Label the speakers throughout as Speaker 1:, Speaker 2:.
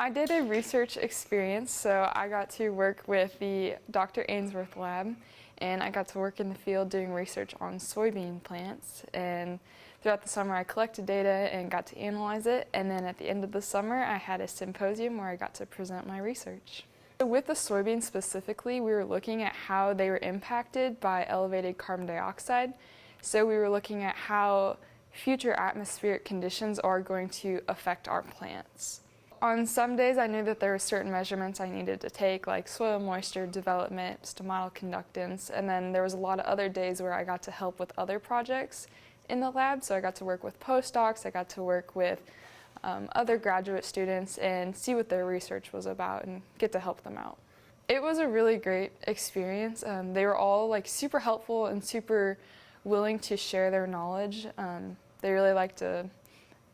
Speaker 1: I did a research experience, so I got to work with the Dr. Ainsworth lab, and I got to work in the field doing research on soybean plants. And throughout the summer I collected data and got to analyze it, and then at the end of the summer I had a symposium where I got to present my research. So with the soybeans specifically, we were looking at how they were impacted by elevated carbon dioxide. So we were looking at how future atmospheric conditions are going to affect our plants. On some days I knew that there were certain measurements I needed to take, like soil moisture development, stomatal conductance, and then there was a lot of other days where I got to help with other projects in the lab. So I got to work with postdocs, I got to work with other graduate students and see what their research was about and get to help them out. It was a really great experience. They were all super helpful and super willing to share their knowledge. They really like to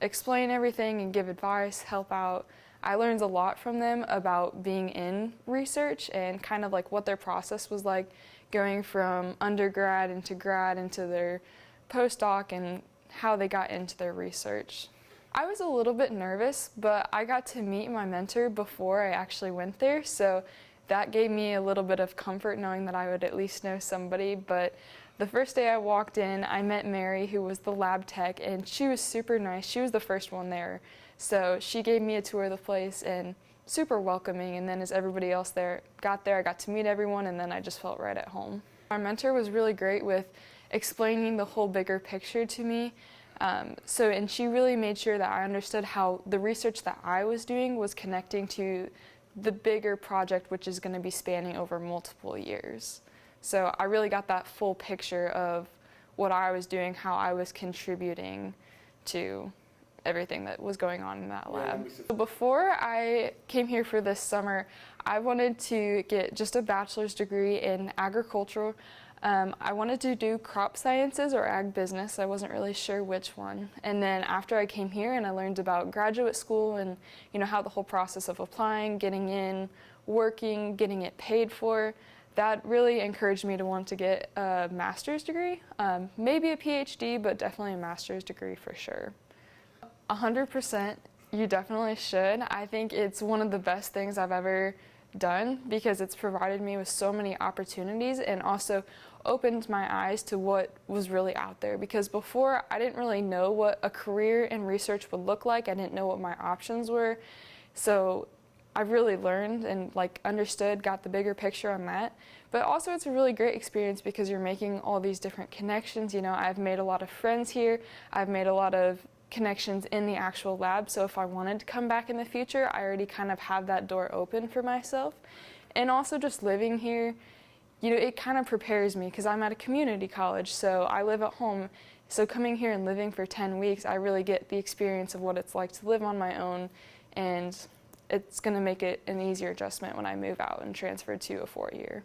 Speaker 1: explain everything and give advice, help out. I learned a lot from them about being in research and kind of what their process was like going from undergrad into grad into their postdoc and how they got into their research. I was a little bit nervous, but I got to meet my mentor before I actually went there, so that gave me a little bit of comfort knowing that I would at least know somebody. But the first day I walked in, I met Mary, who was the lab tech, and she was super nice. She was the first one there. So she gave me a tour of the place and super welcoming, and then as everybody else got there, I got to meet everyone, and then I just felt right at home. My mentor was really great with explaining the whole bigger picture to me. And she really made sure that I understood how the research that I was doing was connecting to the bigger project, which is going to be spanning over multiple years. So I really got that full picture of what I was doing, how I was contributing to everything that was going on in that lab. So before I came here for this summer, I wanted to get just a bachelor's degree in agriculture. I wanted to do crop sciences or ag business. I wasn't really sure which one. And then after I came here and I learned about graduate school and how the whole process of applying, getting in, working, getting it paid for, that really encouraged me to want to get a master's degree. Maybe a PhD, but definitely a master's degree for sure. 100%, you definitely should. I think it's one of the best things I've ever done because it's provided me with so many opportunities and also opened my eyes to what was really out there, because before I didn't really know what a career in research would look like. I didn't know what my options were. So I've really learned and understood, got the bigger picture on that. But also it's a really great experience because you're making all these different connections. I've made a lot of friends here. I've made a lot of connections in the actual lab, so if I wanted to come back in the future, I already kind of have that door open for myself. And also just living here, it kind of prepares me because I'm at a community college, so I live at home. So coming here and living for 10 weeks, I really get the experience of what it's like to live on my own, and it's going to make it an easier adjustment when I move out and transfer to a 4-year.